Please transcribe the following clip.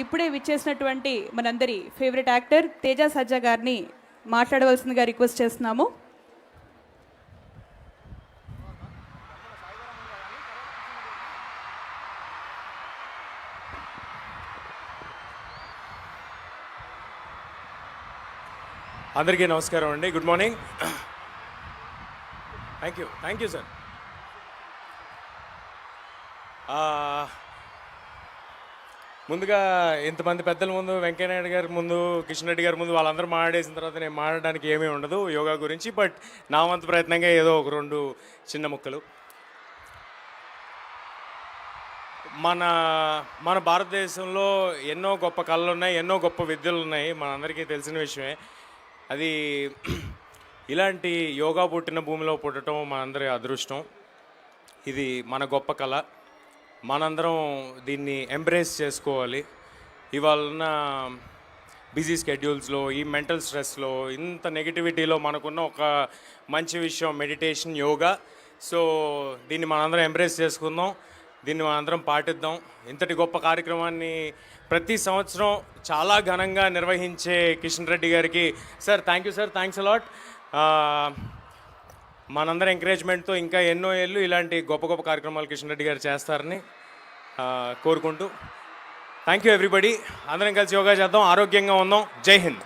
ఇప్పుడే విచ్చేసినటువంటి మనందరి ఫేవరెట్ యాక్టర్ తేజ సజ్జా గారిని మాట్లాడవలసిందిగా రిక్వెస్ట్ చేస్తున్నాము. అందరికీ నమస్కారం అండి. Good morning. Thank you sir. ముందుగా ఇంతమంది పెద్దల ముందు, వెంకయ్యనాయుడు గారి ముందు, కిషన్ రెడ్డి గారి ముందు వాళ్ళందరూ మాట్లాడేసిన తర్వాత నేను మాట్లాడడానికి ఏమీ ఉండదు యోగా గురించి. బట్ నా వంతు ప్రయత్నంగా ఏదో ఒక 2 చిన్న ముక్కలు. మన భారతదేశంలో ఎన్నో గొప్ప కళలు ఉన్నాయి, ఎన్నో గొప్ప విద్యలు ఉన్నాయి, మనందరికీ తెలిసిన విషయమే. అది ఇలాంటి యోగా పుట్టిన భూమిలో పుట్టడం మనందరి అదృష్టం. ఇది మన గొప్ప కళ. మనందరం దీన్ని ఎంబ్రేస్ చేసుకోవాలి. ఇవాళ బిజీ స్కెడ్యూల్స్లో, ఈ మెంటల్ స్ట్రెస్లో, ఇంత నెగిటివిటీలో మనకున్న ఒక మంచి విషయం మెడిటేషన్, యోగా. సో దీన్ని మనందరం ఎంబ్రేస్ చేసుకుందాం, దీన్ని మనందరం పాటిద్దాం. ఇంతటి గొప్ప కార్యక్రమాన్ని ప్రతి సంవత్సరం చాలా ఘనంగా నిర్వహించే కిషన్ రెడ్డి గారికి sir thank you sir, thanks a lot. మనందరం ఎంకరేజ్మెంట్తో ఇంకా ఎన్నో ఏళ్ళు ఇలాంటి గొప్ప గొప్ప కార్యక్రమాలు కిషన్ రెడ్డి గారు చేస్తారని కోరుకుంటూ థ్యాంక్ యూ ఎవ్రీబడి. అందరం కలిసి యోగా చేద్దాం, ఆరోగ్యంగా ఉందాం. జై హింద్.